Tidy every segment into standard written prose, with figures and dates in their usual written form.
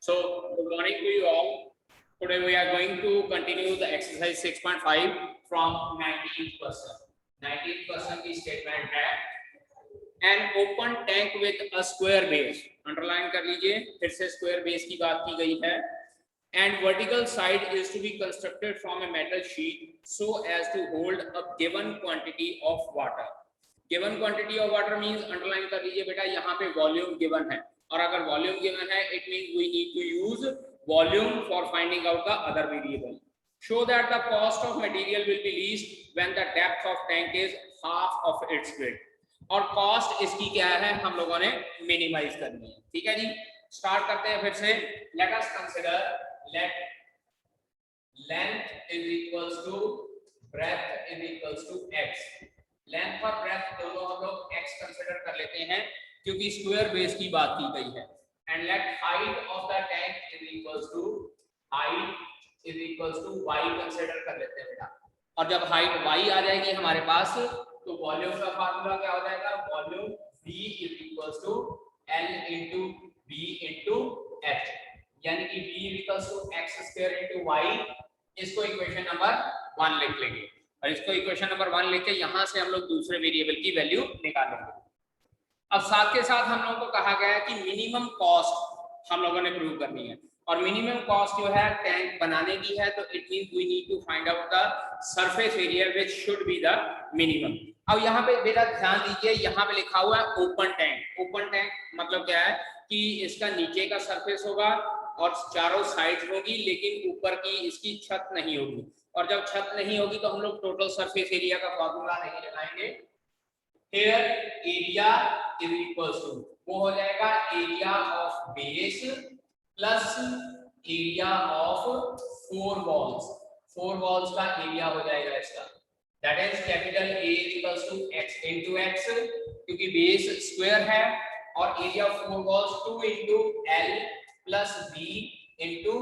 So, good morning to you all. Today we are going to continue the exercise 6.5 from 19th question. 19th question की statement है an open tank with a square base. Underline कर लीजिए, फिर से square base की बात की गई है. And vertical side is to be constructed from a metal sheet so as to hold a given quantity of water. Given quantity of water means underline कर लीजिए बेटा, यहाँ पे volume given है. और अगर वॉल्यूम गिवन है, it means we need to use volume for finding out the other variable. Show that the cost of material will be least when the depth of tank is half of its width. और cost इसकी क्या है, हम लोगों ने minimise करनी है. ठीक है जी, स्टार्ट करते हैं फिर से. Let us consider let length is equals to breadth is equals to x. Length और ब्रेथ दोनों हम लोग x कंसीडर कर लेते हैं क्योंकि स्क्वायर बेस की बात की गई है. And let height of the tank is equals to height is equals to y consider कर लेते हैं बेटा. और जब हाइट y आ जाएगी हमारे पास तो वॉल्यूम का फार्मूला क्या हो जाएगा, volume v is equals to l into v into h, यानी कि v equals to x square into y. इसको इक्वेशन नंबर 1 लिख लेंगे और इसको इक्वेशन नंबर 1 लेके यहां से हम लोग दूसरे वेरिएबल की वैल्यू निकालेंगे. अब साथ के साथ हम लोगों को कहा गया है कि मिनिमम कॉस्ट हम लोगों ने प्रूव करनी है. और मिनिमम कॉस्ट जो है टैंक बनाने की है, तो it means we need to find out the surface area which should be the minimum. अब यहाँ पे बेटा ध्यान दीजिए, यहाँ पे लिखा हुआ है ओपन टैंक. ओपन टैंक मतलब क्या है कि इसका नीचे का सरफेस होगा और चारों साइड होगी, लेकिन ऊपर की इसकी छत नहीं होगी. और जब छत नहीं होगी तो हम लोग टोटल सरफेस एरिया का फॉर्मूला नहीं लगाएंगे. Here area is equals to, वो हो जाएगा area of base plus area of four walls. Four walls का एरिया हो जाएगा इसका, that is capital A is equals to x into x, क्योंकि बेस स्क्वायर है और area of four walls 2 into L plus B into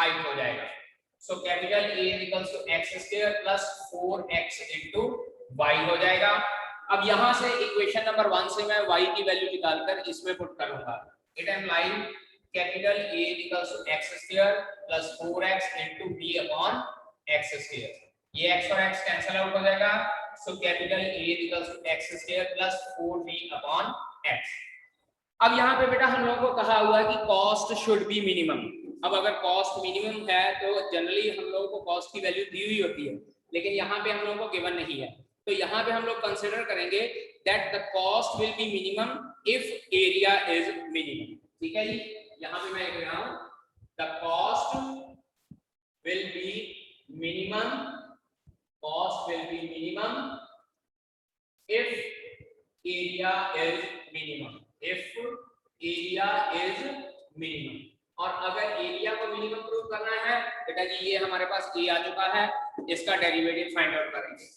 height हो जाएगा. So capital A is equals to x square plus 4x into y हो जाएगा. अब यहां से इक्वेशन नंबर 1 से मैं y की वैल्यू निकालकर इसमें पुट करूंगा. It implies capital A equals to x square plus 4x into b upon x square. ये x और x कैंसिल आउट हो जाएगा. So capital A equals to x square plus 4b upon x. अब यहां पे बेटा हम लोगों को कहा हुआ है कि कॉस्ट शुड बी मिनिमम. अब अगर कॉस्ट मिनिमम है तो जनरली हम लोगों को कॉस्ट की वैल्यू दी हुई होती है, लेकिन यहाँ पे हम लोगों को गिवन नहीं है. तो यहाँ पे हम लोग कंसिडर करेंगे that the cost will be minimum if area is minimum. ठीक है जी, यहाँ पे मैं लिख रहा हूँ the cost will be minimum, cost will be minimum if area is minimum, if area is minimum. और अगर एरिया को मिनिमम प्रूव करना है बेटा जी, ये हमारे पास ए आ चुका है, इसका डेरिवेटिव फाइंड आउट करेंगे.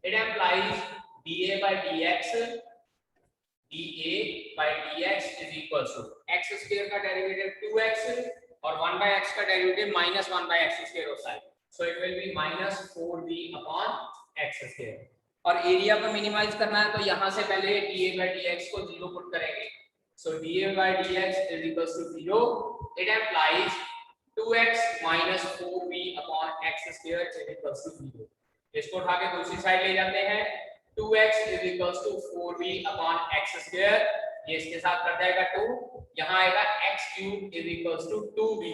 It implies dA by dx, dA by dx is equals to x square का डेरिवेटिव 2x और 1 by x का derivative minus 1 by x square होता है. So it will be minus 4b upon x square. और area को minimise करना है तो यहाँ से पहले dA by dx को 0 पुट करेंगे. So dA by dx is equals to 0. It implies 2x minus 4b upon x square is equals to 0. इसको उठा के दूसरी साइड ले जाते हैं. 2x is equals to 4b upon x square, ये इसके साथ कट जाएगा 2. यहाँ आएगा x cube is equals to 2b,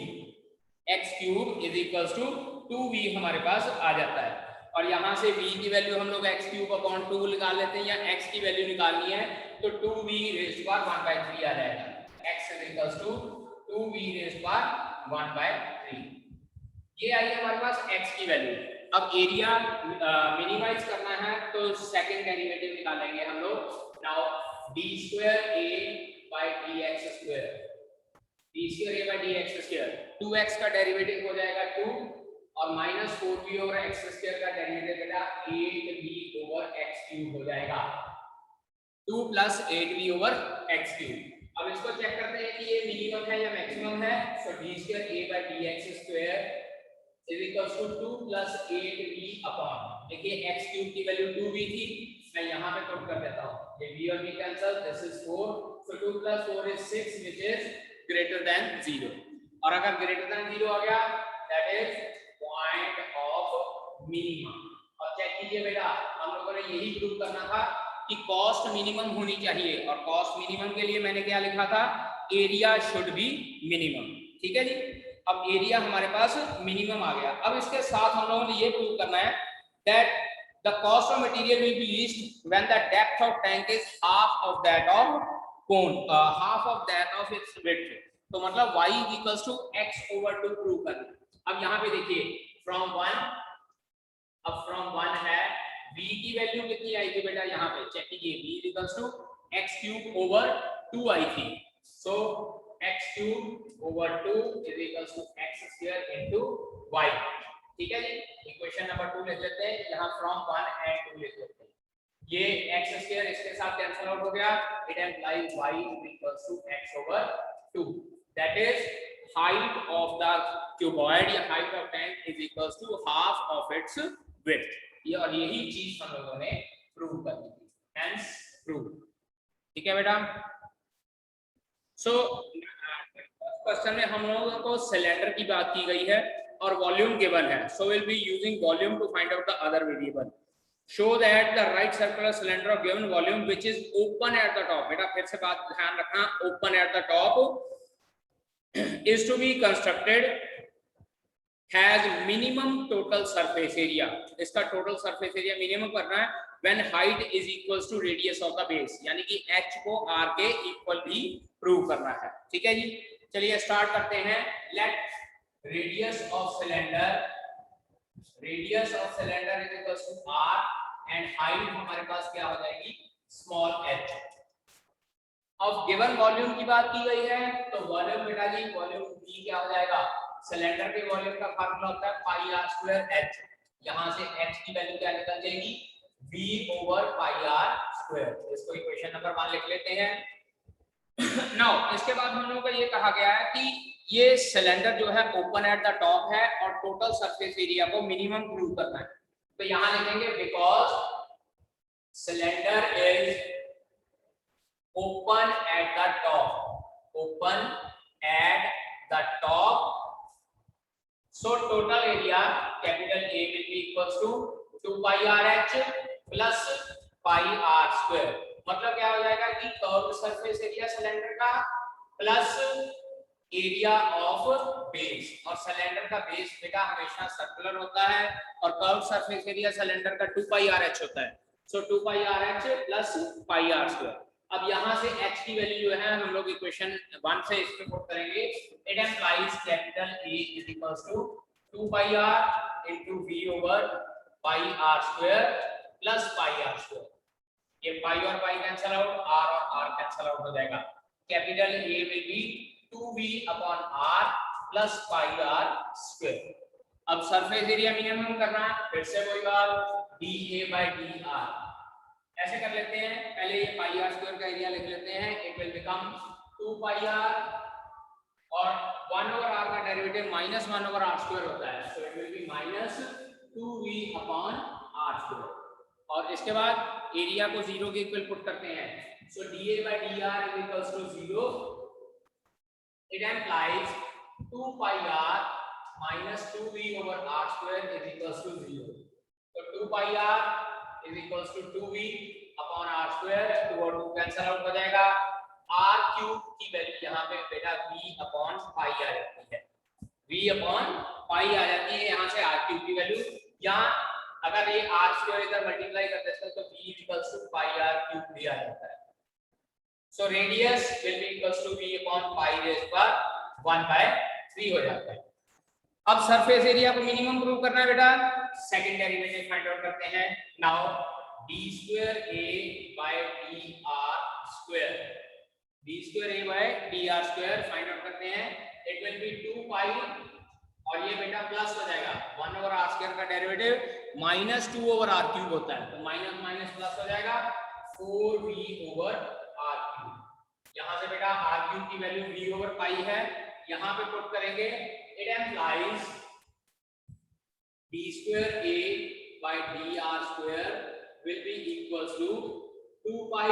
x cube is equals to 2b हमारे पास आ जाता है. और यहाँ से b की वैल्यू हम लोग x cube upon 2 निकाल लेते हैं, या x की वैल्यू निकालनी है तो 2b raised to power 1 by 3 आ जाएगा. x is equals to 2b raised to power 1 by 3. ये आई हमारे पास x की वैल्यू. अब एरिया मिनिमाइज करना है तो सेकंड डेरिवेटिव निकालेंगे हम लोग. Now d square a by dx square, d square a by dx square, 2x का डेरिवेटिव हो जाएगा 2 और minus 4b over x square का डेरिवेटिव बेटा 8b ओवर x क्यूब हो जाएगा. 2 plus 8b over x cube. अब इसको चेक करते हैं कि ये मिनिमम है या मैक्सिमम है. सो d square a by dx square is equals to 2 plus 8b upon, देखिए x क्यूब की वैल्यू 2b थी, मैं यहाँ पे पुट कर देता हूँ. ये b और b cancel, this is 4. So 2 plus 4 is 6 which is greater than 0. और अगर ग्रेटर देन 0 आ गया that is point of minimum. और चेक कीजिए बेटा, हम लोगों ने यही प्रूव करना था कि कॉस्ट मिनिमम होनी चाहिए, और कॉस्ट मिनिमम के लिए मैंने क्या लिखा था, एरिया शुड बी मिनिमम। ठीक है जी, अब एरिया हमारे पास मिनिमम आ गया। अब इसके साथ हम लोगों ने ये प्रूव करना है that the cost of material will be least when the depth of tank is half of that of cone, half of that of its width. तो मतलब y equals to x over 2 prove करना। अब यहाँ पे देखिए from 1, अब from 1 है v की वैल्यू कितनी आई थी बेटा, यहाँ पे चेक कीजिए, v equals to x cube over 2 आई थी। So x cube over 2 is equals to x square into y। ठीक है जी, इक्वेशन नंबर 2 लिख लेते हैं, यहाँ फ्रॉम 1 एंड 2 लिख लेते हैं। ये x स्क्वायर इसके साथ कैंसिल आउट हो गया, it implies y equals to x over 2, that is height of the cuboid या height of tank is equals to half of its width। ये और यही चीज हम लोगों ने प्रूव करनी थी, hence prove। ठीक है बेटा। सो क्वेश्चन में हम लोगों को सिलेंडर की बात की गई है और वॉल्यूम गिवन है, so will be using volume to find out the other variable. Show that the right circular cylinder of given volume which is open at the top, बेटा फिर से बात ध्यान रखना, open at the top is to be constructed has minimum total surface area। इसका total surface area minimum करना है when height is equals to radius of the base, यानी कि h को r के इक्वल भी प्रूव करना है। ठीक है जी, चलिए स्टार्ट करते हैं। let radius of cylinder is equals to r and height हमारे पास क्या हो जाएगी, small h। अब गिवन वॉल्यूम की बात की गई है, तो वॉल्यूम बेटा जी वॉल्यूम v क्या हो जाएगा, सिलेंडर के वॉल्यूम का फार्मूला होता है पाई आर स्क्वायर h। यहां से h की वैल्यू क्या निकल जाएगी, v over pi are square. इसको इक्वेशन नंबर 1 लिख लेते हैं। नाउ इसके बाद हम लोगों को ये कहा गया है कि ये सिलेंडर जो है ओपन एट द टॉप है और टोटल सरफेस एरिया को मिनिमम प्रूव करना है। तो यहां लिखेंगे because cylinder is open at the top, so total area capital A will be equals to 2 pi r h plus pi r square। मतलब क्या हो जाएगा कि कर्व सरफेस एरिया सिलेंडर का प्लस एरिया ऑफ बेस, और cylinder का base बेटा हमेशा सर्कुलर होता है और कर्व सरफेस एरिया सिलेंडर का 2 pi r h होता है। सो 2 pi r h plus pi r square। अब यहां से h की वैल्यू जो है हम लोग इक्वेशन 1 से इसमें पुट करेंगे, it implies capital A is equals to 2 pi r into v over pi r square plus pi r square. ये pi और pi कैंसिल आउट, r और r कैंसिल आउट हो जाएगा। Capital A will be 2v upon r plus pi r square. अब surface area minimum करना है, फिर से वही बात dA/dr ऐसे कर लेते हैं। पहले ये पाई आर स्क्वायर का एरिया लिख लेते हैं, it will become 2 pi r और 1 ओवर r का derivative minus 1 over r square होता है, so it will be minus 2v upon r square. और इसके बाद एरिया को 0 के इक्वल पुट करते हैं, so dA/dr is equals to 0। It implies 2 pi r minus 2v over r square is equals to 0। तो 2 pi r is equals to 2v upon r square, 2 और 2 cancel out हो जाएगा। r cube की value यहाँ पे बेटा v upon पाई आ जाती है, v अपॉन पाई आ जाती है यहाँ से r क्यूब की वैल्यू। यहाँ अगर ये r स्क्वायर इधर मल्टीप्लाई कर देते हैं तो v equals to pi r cube भी आ जाता है। So radius will be equals to v upon pi raise पर 1/3 हो जाता है। अब सरफेस एरिया को मिनिमम प्रूव करना है बेटा, सेकंड डेरिवेटिव फाइंड आउट करते हैं। Now d square a by dr square, d square a by dr square find out करते हैं। इट विल बी 2 पाई और ये बेटा प्लस हो जाएगा 1 ओवर r स्क्वायर का derivative minus 2 over r cube होता है, तो माइनस माइनस प्लस हो जाएगा 4v ओवर r क्यूब। यहां से बेटा r क्यूब की वैल्यू v ओवर पाई है, यहां पे पुट करेंगे, it implies d square a by dr square will be equals to 2 pi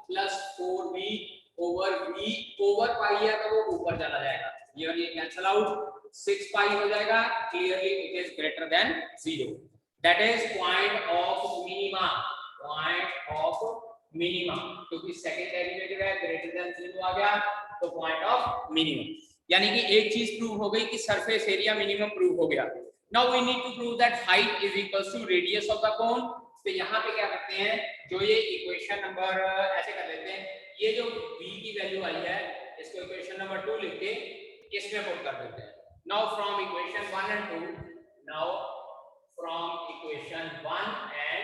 plus 4v over v over pi है तो वो ऊपर चला जाएगा, ये कैंसल आउट, 6 पाई हो जाएगा, clearly it is greater than 0, that is point of minima, point of minima, क्योंकि सेकंड डेरिवेटिव है, ग्रेटर देन 0 आ गया तो पॉइंट ऑफ मिनिमम। यानी कि एक चीज प्रूव हो गई कि सरफेस एरिया मिनिमम प्रूव हो गया। Now we need to prove that height is equals to radius of the cone. तो यहाँ पे क्या करते हैं, जो ये इक्वेशन नंबर ऐसे कर लेते हैं, ये जो v की वैल्यू आई है इसको इक्वेशन नंबर 2 लिख के इसमें पुट कर देते हैं। Now from equation 1 and 2, now from equation 1 and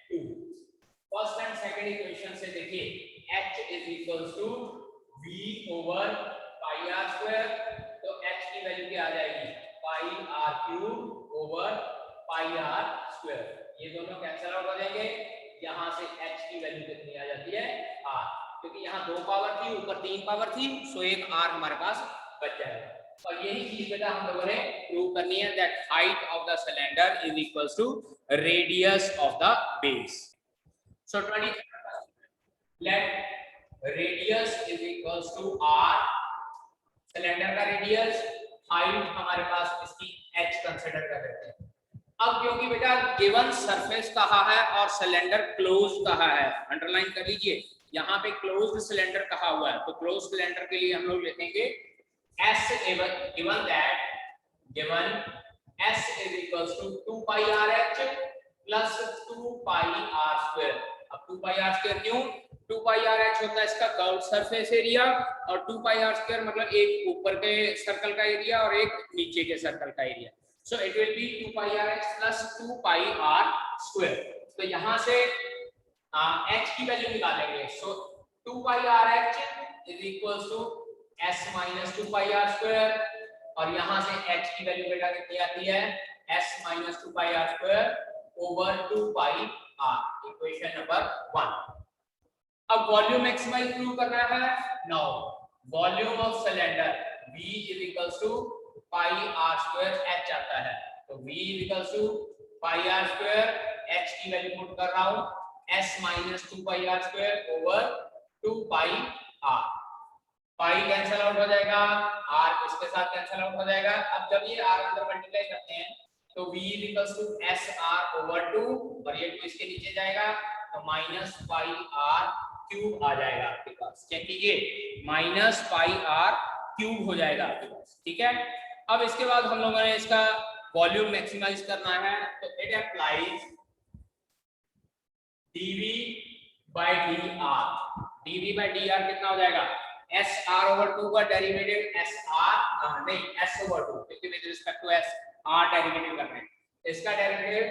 2, first and second equation से देखिए h is equals to v over pi are square, तो h की वैल्यू क्या आ जाएगी, pi R cube over pi are square, ये दोनों कैंसिल आउट हो जाएंगे, यहाँ से h की वैल्यू कितनी आ जाती है r, क्योंकि यहाँ 2 पावर थी ऊपर 3 पावर थी, सो एक r हमारे पास बच जाएगा। और यही चीज बेटा हम लोगों ने प्रूव करनी है, that height of the cylinder is equals to radius of the base. So 23rd let radius is equals to r, cylinder का रेडियस, हाइट हमारे पास इसकी h कंसीडर कर लेते हैं। अब क्योंकि बेटा गिवन सरफेस कहा है और सिलेंडर क्लोज कहा है, अंडरलाइन कर लीजिए, यहाँ पे क्लोज्ड सिलेंडर कहा हुआ है, तो क्लोज सिलेंडर के लिए हम लोग लिखेंगे s given that given s is equals to 2 pi r h plus 2 pi r square। अब 2 pi r square क्यों, 2 pi r h होता है इसका कर्व सरफेस एरिया, और 2 pi r square मतलब एक ऊपर के सर्कल का एरिया और एक नीचे के सर्कल का area, so it will B 2 pi r h plus 2 pi r square। तो यहाँ से h की वैल्यू निकालेंगे, सो 2 pi r h is equals to s minus 2 pi r square, और यहाँ से h की वैल्यू बेटा कितनी आती है, s minus 2 pi r square over 2 pi r, equation number 1। अब वॉल्यूम मैक्सिमाइज प्रूव करना है। Now volume of cylinder v is equals to pi r square h आता है, तो v is equals to pi r square, h की value put कर रहा हूँ s minus 2 pi r square over 2 pi r, pi cancel out हो जाएगा, r इसके साथ कैंसिल आउट हो जाएगा। अब जब ये r अंदर मल्टीप्लाई करते हैं तो v equals to sr over 2, और ये 2 इसके नीचे जाएगा तो माइनस पाई r क्यूब आ जाएगा आपके पास, चेक कीजिए माइनस पाई r क्यूब हो जाएगा आपके पास, ठीक है। अब इसके बाद हम लोगों ने इसका वॉल्यूम मैक्सिमाइज करना है, तो it applies dv by dr, dv by dr कितना हो जाएगा, s r over 2 का डेरिवेटिव s r नहीं s over 2, क्योंकि with respect to s r derivative करना है, इसका डेरिवेटिव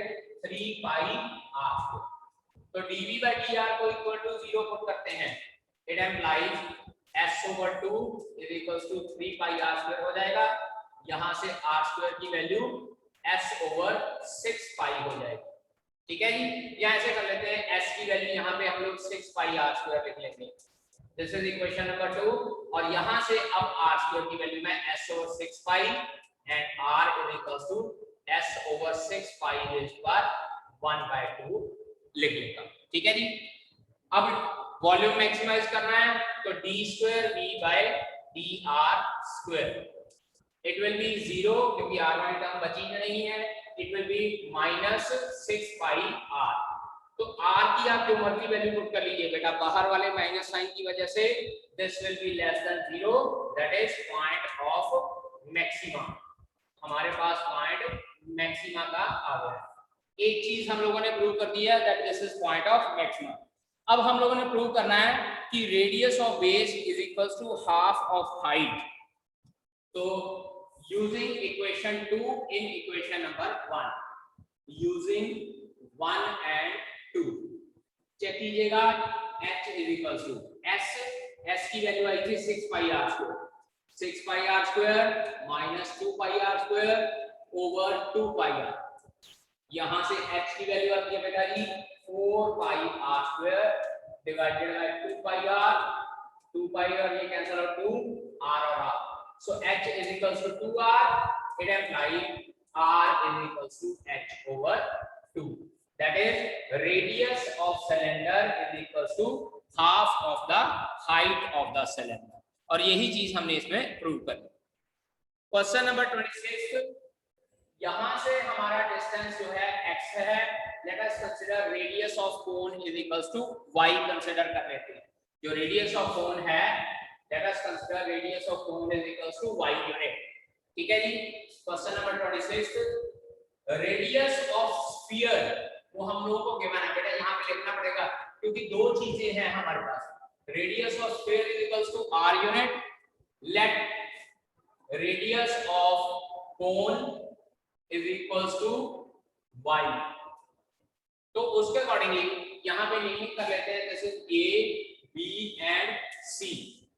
3 पाई r, तो dv by dr को इक्वल टू 0 पुट करते हैं, it implies s over 2 is equals to 3 pi r square हो जाएगा, यहां से r स्क्वायर की वैल्यू s over 6 पाई हो जाएगी, ठीक है जी। या ऐसे कर लेते हैं, s की वैल्यू यहाँ पे हम लोग 6 पाई r स्क्वायर लिख लेंगे, दिस इज इक्वेशन नंबर 2, और यहां से अब r स्क्वायर की वैल्यू मैं s over 6 pi and r is equals to s over 6 pi raised power 1/2 लिख लेता हूं, ठीक है जी। अब वॉल्यूम मैक्सिमाइज करना है, तो d square v by dr square, it will be 0 क्योंकि r वाली टर्म बची नहीं है, it will be minus 6 pi r, तो r की आप जो मर्जी वैल्यू पुट कर लीजिए बेटा, बाहर वाले माइनस साइन की वजह से this will be less than 0, that is point of maxima, हमारे पास पॉइंट मैक्सिमा का आ गया। एक चीज हम लोगों ने प्रूव कर दिया that this is point of maxima. अब हम लोगों ने प्रूव करना है कि radius of base is equals to half of height, तो using equation 2 in equation number 1, using 1 and 2, check कीजिएगा h is equals to s की वैल्यू आई थी 6 pi r square, 6 pi r square minus 2 pi r square over 2 pi r, यहां से h की value आती है बेटा जी 4 pi r square divided by 2 pi r, 2 पाई और ये कैंसिल आउट 2 r और r, so h is equals to 2r, it implies r is equals to h over 2, that is radius of cylinder is equals to half of the height of the cylinder, और यही चीज हमने इसमें prove कर दी। Question number 26, यहां से हमारा distance जो है x है, let us consider radius of cone is equals to y consider कर लेते हैं। जो रेडियस ऑफ कोन है, let us consider radius of cone is equals to y unit. ठीक है जी। Question number 26, radius of sphere वो हम लोगों को गिवन है बेटा, यहां पे लिखना पड़ेगा क्योंकि दो चीजें हैं हमारे पास। Radius of sphere is equals to r unit, let radius of cone is equals to y। तो उसके अकॉर्डिंगली यहां पे लिमिट कर लेते हैं, this is a b and c।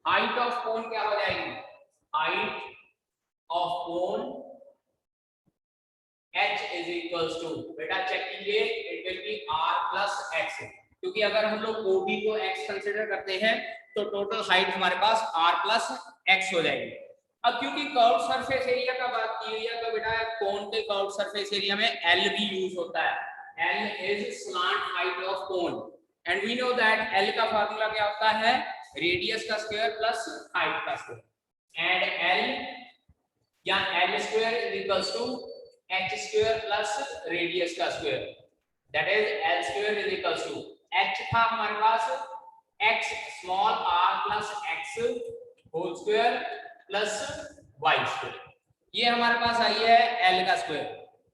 Height of कोन क्या हो जाएगी, height of cone h is equals to, बेटा चेक कीजिए, it will B r plus x, क्योंकि अगर हम लोग OB को x कंसीडर करते हैं तो टोटल हाइट हमारे पास r plus x हो जाएगी। अब क्योंकि कर्व सरफेस एरिया का बात की हुई है तो बेटा कोन के कर्व सरफेस एरिया में L भी यूज होता है। L is slant height of cone and we know that L का फार्मूला क्या होता है, रेडियस का स्क्वायर प्लस हाइट का स्क्वायर, एंड L या L square is equals to h square plus radius का square, that is L square is equals to h था हमारे पास x small r plus x whole square plus y square, ये हमारे पास आई है L का square.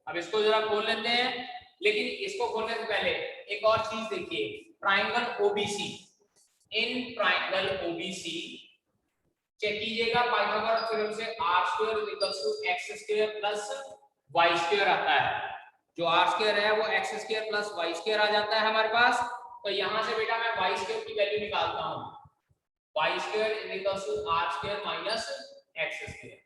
अब इसको जरा खोल लेते हैं, लेकिन इसको खोलने से पहले एक और चीज देखिए, triangle OBC, in triangle OBC check कीजिएगा पाइथागोरस थ्योरम से r square is equals to x square plus y square आता है। जो r स्क्वायर है वो x square plus y square आ जाता है हमारे पास। तो यहां से बेटा मैं y स्क्वायर की वैल्यू निकालता हूं, y square is equals to r square minus x square.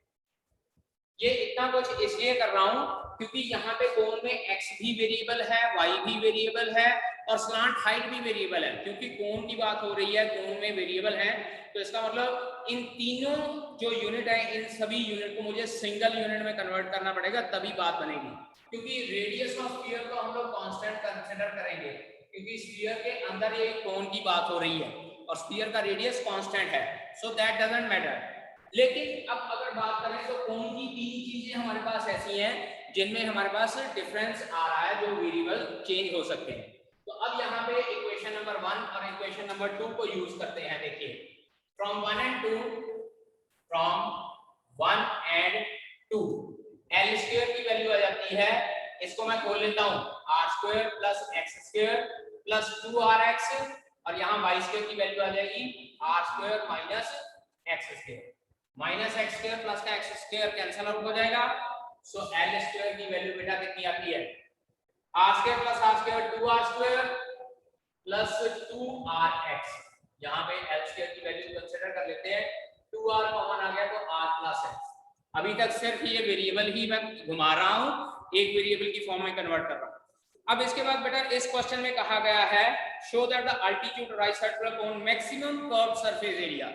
ये इतना कुछ इसलिए कर रहा हूं क्योंकि यहाँ पे कोन में x भी वेरिएबल है, y भी वेरिएबल है और स्लांट हाइट भी वेरिएबल है। क्योंकि कोन की बात हो रही है, कोन में वेरिएबल है, तो इसका मतलब इन तीनों जो यूनिट है, इन सभी यूनिट को मुझे सिंगल यूनिट में कन्वर्ट करना पड़ेगा, तभी बात बनेगी। क्योंकि रेडियस ऑफ स्फीयर को हम लोग कांस्टेंट कंसीडर करेंगे, क्योंकि स्फीयर के अंदर ये कोन की बात हो रही है और स्फीयर का रेडियस कांस्टेंट है, सो दैट डजंट मैटर। लेकिन अब अगर बात करें तो कोन की तीन चीजें हमारे पास ऐसी हैं जिनमें हमारे पास डिफरेंस आ रहा है, जो वेरिएबल चेंज हो सकते हैं। तो अब यहाँ पे इक्वेशन नंबर 1 और इक्वेशन नंबर 2 को यूज करते हैं। देखिए, फ्रॉम 1 and 2, L स्क्वायर की वैल्यू आ जाती है, इसको मैं खोल लेता हूँ, r square plus x square plus 2rx, और यहाँ y स्क्वायर की वैल्यू आ जाएगी r square minus x square. Minus x square plus का एक्स स्क्वायर कैंसिल आउट हो जाएगा, सो एल स्क्वायर की वैल्यू बेटा कितनी आती है, r square plus r square 2r square plus 2rx। यहाँ पे एल स्क्वायर की वैल्यू कंसीडर कर लेते हैं, 2r कॉमन आ गया तो r प्लस x। अभी तक सिर्फ ये वेरिएबल ही मैं घुमा रहा हूँ, एक वेरिएबल की फॉर्म में कन्वर्ट कर रहा हूँ। अब इसके बाद बेटा इस क्वेश्चन में कहा गया है, show that the altitude right circular cone maximum curve surface area,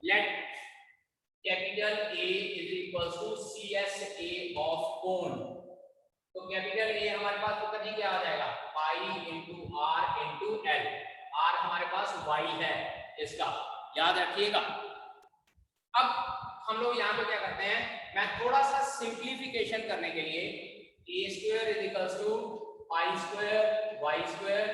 let capital A is equals to CSA of cone। तो कैपिटल A हमारे पास तो कभी क्या आ जाएगा, pi into R into L। R हमारे पास y है, इसका याद रखिएगा। अब हम लोग यहाँ पे क्या करते हैं, मैं थोड़ा सा सिंप्लीफिकेशन करने के लिए a square is equals to pi square y square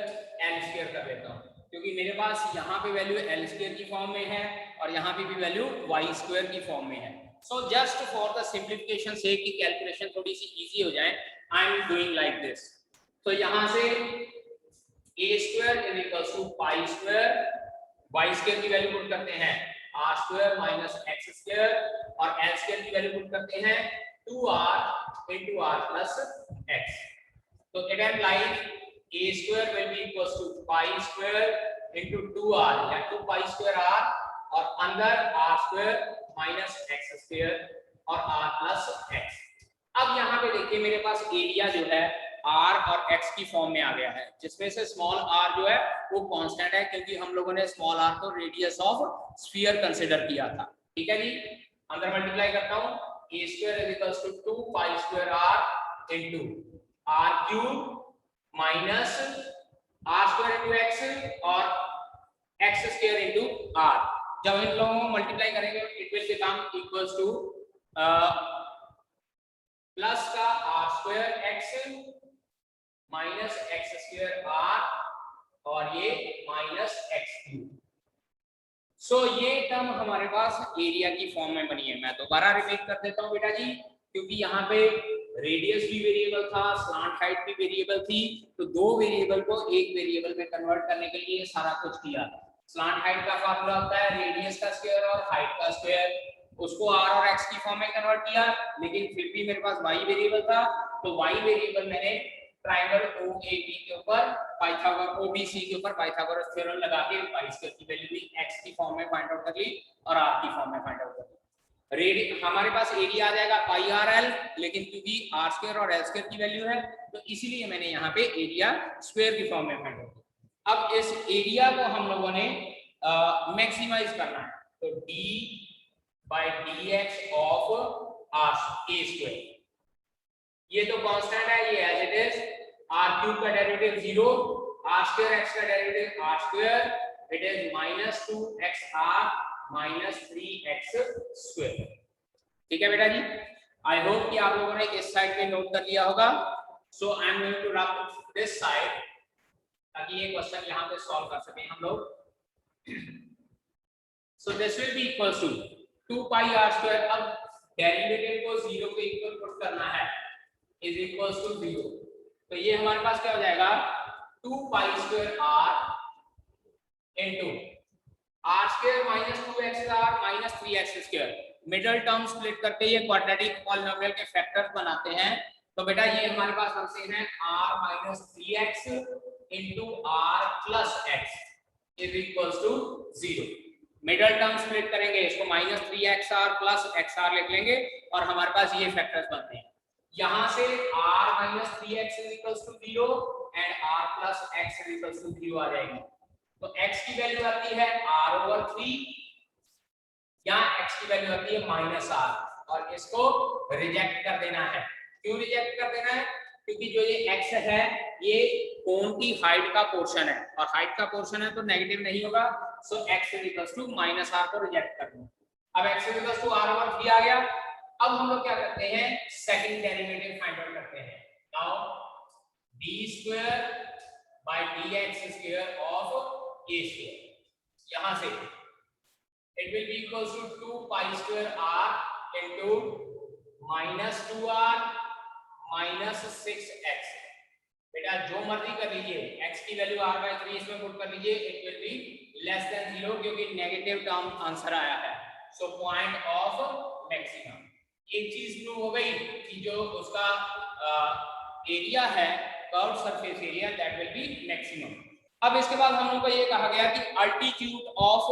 L square कर लेता हूँ, क्योंकि मेरे पास यहाँ पे वैल्यू L स्क्वायर की फॉर्म में है और यहाँ पे भी वैल्यू y स्क्वायर की फॉर्म में है। So just for the simplification से कि कैलकुलेशन थोड़ी सी इजी हो जाए, I am doing like this. तो यहाँ से a square is equals to pi square, y square की वैल्यू पुट करते हैं r square minus x square, और L स्क्वायर की वैल्यू पुट करते हैं 2r into r plus x। तो it am like a square will be equals to pi square into 2r या 2 pi square r, और अंदर r square minus x square और r plus x। अब यहाँ पे देखिए मेरे पास एरिया जो है r और x की फॉर्म में आ गया है, जिसमें से स्मॉल r जो है वो कांस्टेंट है, क्योंकि हम लोगों ने स्मॉल r को रेडियस ऑफ स्फीयर कंसीडर किया था। ठीक है जी, अंदर मल्टीप्लाई करता हूँ, a square is equals to 2 pi square r into r cube minus r square into x और x स्क्वायर इनटू r। जब इन लोगों को मल्टीप्लाई करेंगे it will become equals to plus का R square X minus x square R और ये minus x cube. सो ये टर्म हमारे पास एरिया की फॉर्म में बनी है। मैं दोबारा रिपीट कर देता हूँ बेटा जी, क्योंकि यहाँ पे रेडियस भी वेरिएबल था, स्लांट हाइट भी वेरिएबल थी, तो दो वेरिएबल को एक वेरिएबल में कन्वर्ट करने के लिए सारा कुछ किया। स्लांट हाइट का फार्मूला होता है रेडियस का स्क्वायर और हाइट का स्क्वायर, उसको आर और एक्स की फॉर्म में कन्वर्ट किया, लेकिन फिर भी मेरे पास वाई वेरिएबल था, तो वाई वेरिएबल मैंने ट्रायंगल ओएबी के ऊपर पाइथागोरस ओबीसी के ऊपर पाइथागोरस थ्योरम लगा के पाई स्क्वायर की वैल्यू भी एक्स की फॉर्म में फाइंड आउट कर ली और आर की फॉर्म में फाइंड आउट कर ली। हमारे पास एरिया आ जाएगा पाई आर एल, लेकिन क्योंकि आर स्क्वायर और एल स्क्वायर की वैल्यू है तो इसीलिए मैंने यहाँ पे एरिया स्क्वायर की फॉर्म में फाइंड आउट किया। अब इस एरिया को हम लोगों ने मैक्सिमाइज करना है, तो d by d x of r a square, ये तो कांस्टेंट है, ये as it is, r cube का डेरिवेटिव 0, आर स्क्वायर एक्स का derivative r square, it is minus 2xr minus 3x square. ठीक है बेटा जी, आई होप कि आप लोगों ने इस साइड पे नोट कर लिया होगा। So I am going to rub this side ताकि ये क्वेश्चन यहाँ पे सॉल्व कर सकें हम लोग। So this will be equals to 2 pi are square, अब डेरिवेटिव को 0 के इक्वल पुट करना है, इज इक्वल्स टू 0, तो ये हमारे पास क्या हो जाएगा 2 pi square r into r square minus 2xr minus 3x square, middle term split करके ये क्वाड्रेटिक पॉलिनोमियल के फैक्टर्स बनाते हैं, तो बेटा ये हमारे पास हमसे है r minus 3x into r plus x is equals to 0। Middle term split करेंगे, इसको माइनस 3xr प्लस xr लिख लेंगे और हमारे पास ये फैक्टर्स बनते हैं। यहां से r minus 3x is equals to 0 and r plus x is equals to 0 आ जाएगी, तो x की वैल्यू आती है r ओवर 3, यहाँ x की वैल्यू आती है माइनस r, और इसको रिजेक्ट कर देना है। क्यों रिजेक्ट कर देना है? क्योंकि जो ये x है ये कोन की हाइट का पोर्शन है, और हाइट का पोर्शन है तो नेगेटिव नहीं होगा, so x is equals to minus r को रिजेक्ट कर दो। अब x is equals to r over 3 आ गया। अब हम लोग क्या करते हैं, सेकंड डेरिवेटिव फाइंड आउट करते हैं। Now d square by dx square of a square, यहां से it will be equals to 2 pi square r into minus 2r minus 6x। बेटा जो मर्जी कर लीजिए, x की वैल्यू r by 3 इसमें पुट कर लीजिए, it will be less than 0 क्योंकि नेगेटिव टर्म आंसर आया है, सो पॉइंट ऑफ मैक्सिमम। एक चीज प्रूव हो गई कि जो उसका एरिया है curve surface area, that will be maximum. अब इसके बाद हम लोग को ये कहा गया कि altitude of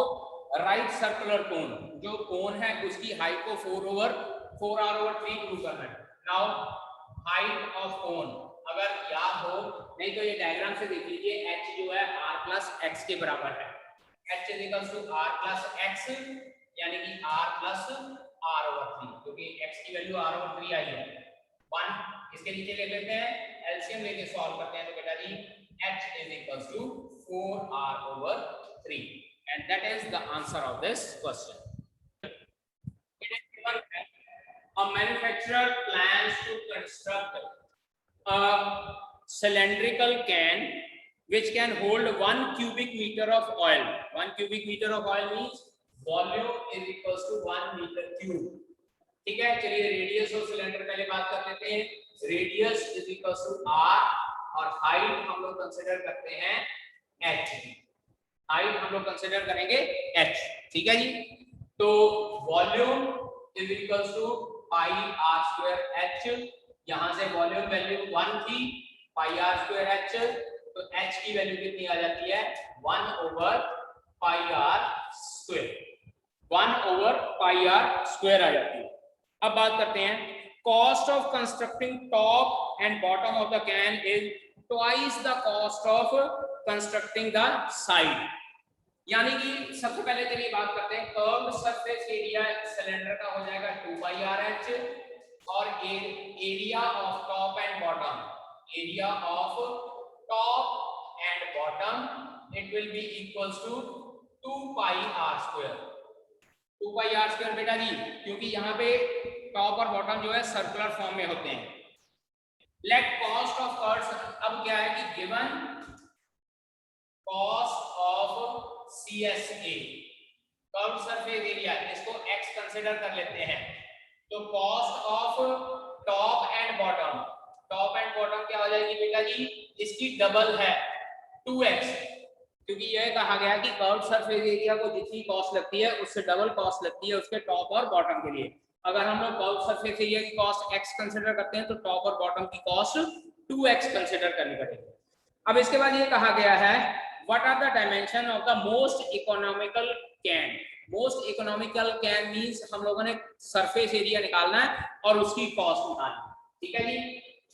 right circular cone, जो कोन है उसकी हाइट को 4r over 3 प्रूव करना है। नाउ हाइट ऑफ कोन अगर याद हो, नहीं तो ये डायग्राम से देख लीजिए, h जो है r प्लस x के बराबर है, h is equals to r plus x, यानी कि r प्लस r ओवर 3, क्योंकि x की वैल्यू r ओवर 3 आई है 1, इसके नीचे ले लेते हैं, एलसीएम लेके सॉल्व करते हैं, तो बेटा जी h is equals to 4r over 3, and that is the answer of this question. It is given that a manufacturer plans to construct a cylindrical can which can hold 1 cubic meter of oil. 1 cubic meter of oil means volume is equals to 1 meter cube. ठीक है, चलिए radius of cylinder पहले बात कर लेते हैं। Radius is equals to r और height हम लोग कंसीडर करते हैं h, हाइट हम लोग कंसीडर करेंगे h। ठीक है जी, तो volume is equals to pi r square h, यहां से वॉल्यूम वैल्यू 1 थी, पाई r स्क्वायर h, तो h की वैल्यू कितनी आ जाती है 1 over pi r square, 1 over pi r square आ जाती है। अब बात करते हैं, cost of constructing top and bottom of the can is twice the cost of constructing the side. यानी कि सबसे पहले चलिए बात करते हैं, कर्व्ड सरफेस एरिया सिलेंडर का हो जाएगा 2 पाई आर एच, और area of top and bottom, area of top and bottom it will be equals to 2 pi are square. 2 pi are square बेटा जी, क्योंकि यहाँ पे टॉप और बॉटम जो है सर्कुलर फॉर्म में होते हैं। लेट कॉस्ट ऑफ कर्व्स, अब क्या है कि given cost of CSA curve surface area, इसको x कंसीडर कर लेते हैं। तो cost of top and bottom, top and bottom क्या हो जाएगी बेटा जी, इसकी डबल है 2x, क्योंकि यह कहा गया कि कर्व सरफेस एरिया को जितनी कॉस्ट लगती है उससे डबल कॉस्ट लगती है उसके टॉप और बॉटम के लिए। अगर हम लोग कर्व सरफेस एरिया की कॉस्ट x कंसीडर करते हैं तो टॉप और बॉटम की कॉस्ट 2x कंसीडर करनी पड़ेगी। अब इसके बाद ये कहा गया है what are the dimension of the most economical can. Most economical can means हम लोगों ने सरफेस एरिया निकालना है और उसकी कॉस्ट निकालनी है, ठीक है जी।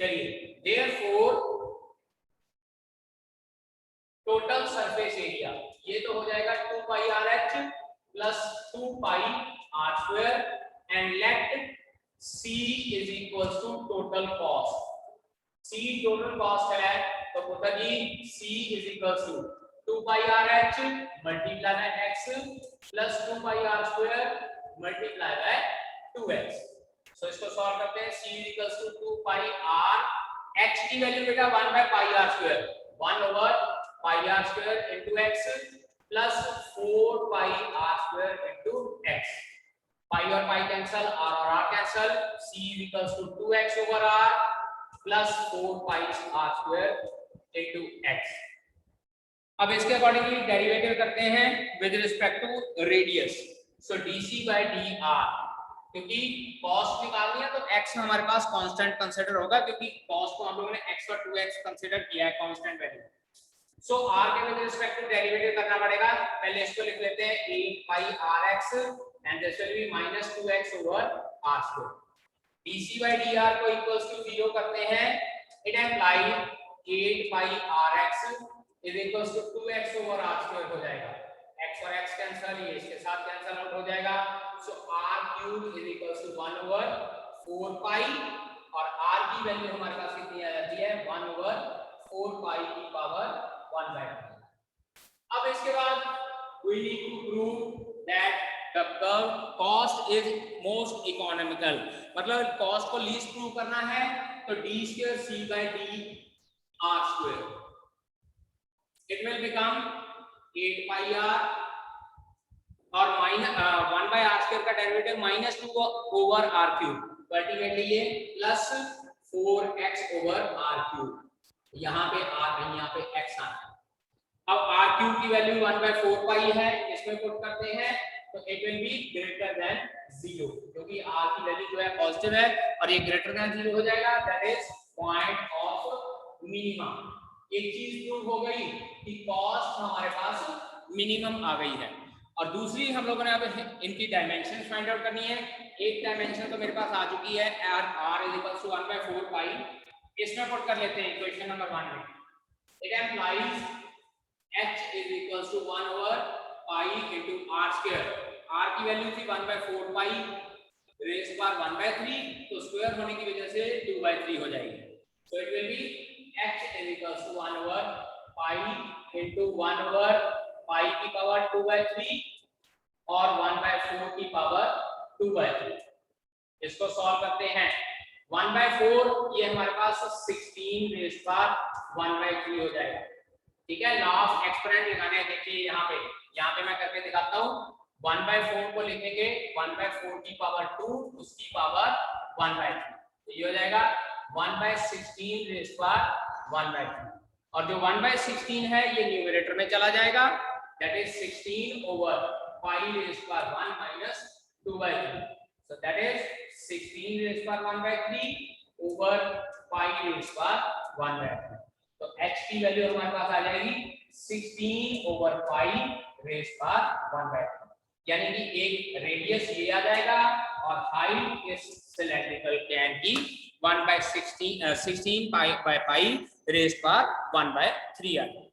चलिए, देयरफॉर टोटल सरफेस एरिया ये तो हो जाएगा 2 pi are H plus 2 pi are square and let C is equals to total cost. C total cost है तो बोला जी C is equals to 2 pi are H multiply by X plus 2 pi are square multiply by 2x। So इसको solve करते हैं। c is equals to 2 pi r, x की value बेटा 1 बाय pi r square, 1 over pi r square into x plus 4 pi r square into x। Pi और pi cancel, r और r cancel, c is equals to 2x over r plus 4 pi r square into x। अब इसके accordingly derivative करते हैं with respect to radius. So dc by dr, क्योंकि cost निकालनी है तो x हमारे पास कांस्टेंट कंसीडर होगा, क्योंकि कॉस्ट को हम लोगों ने x और 2x कंसीडर किया है कांस्टेंट वैल्यू। सो r के विद रिस्पेक्ट टू डेरिवेटिव करना पड़ेगा। पहले इसको लिख लेते हैं 8 pi rx and this will be minus 2x over r square. dc by dr को इक्वल्स टू 0 करते हैं, it implies 8 pi rx is equals to 2x over r square हो जाएगा। x और x कैंसिल, ये इसके साथ कैंसिल आउट हो जाएगा। So r cube is equals to 1 over 4 pi और r की वैल्यू हमारे पास कितनी आ जाती है 1 ओवर 4 पाई की पावर 1/3। अब इसके बाद we need to prove that the curve cost is most economical, मतलब कॉस्ट को लीस्ट प्रूव करना है तो d square c by d r square, it will become 8 pi r और माइनस 1 by r square का derivative minus 2 over r cube, तो ultimately ये plus 4x over r cube. यहाँ पे r नहीं, यहाँ पे x आना है। अब r क्यूब की वैल्यू 1 by 4 पाई है, इसमें पुट करते हैं तो it will be greater than 0, क्योंकि r की वैल्यू जो है पॉजिटिव है और ये ग्रेटर देन 0 हो जाएगा, that is point of minimum. एक चीज प्रूव हो गई कि कॉस्ट हमारे पास मिनिमम आ गई है। और दूसरी हम लोगों ने अब इनकी डायमेंशंस फाइंड आउट करनी है। एक डायमेंशन तो मेरे पास आ चुकी है r is equal to 1 by 4 pi, इसमें पुट कर लेते हैं इक्वेशन नंबर 1 में। It implies h is equal to 1 over pi into r square. r की वैल्यू थी 1 by 4 पाई रेज़ पावर 1/3, तो स्क्वायर होने की वजह से 2/3 हो जाएगी। सो it will B h is equals to 1 over pi into 1 over pi की पावर 2/3 और 1/4 की पावर 2/3। इसको सॉल्व करते हैं। 1/4 ये हमारे पास 16 रेज़ पावर 1/3 हो जाएगा, ठीक है। लॉ ऑफ एक्सपोनेंट लगाने हैं, देखिए यहाँ पे मैं करके दिखाता हूँ। 1/4 को लिखेंगे 1/4 की पावर 2 उसकी पावर 1/3, तो ये हो जाएगा 1/16 रेज़ पावर 1/3 और जो 1/16 है ये न्यूमरेटर में चला जाएगा, that is 16 over pi rays power 1 minus 2/3, so that is 16 rays power 1/3 over pi rays power 1/3। तो h की वैल्यू हमारे पास आ जाएगी 16 ओवर पाई रेज़ पावर 1/3, यानी कि एक रेडियस ये आ जाएगा और हाइट इस सिलेंड्रिकल कैन की 1/16 16 pi by pi rays power 1/3 आ जाएगी।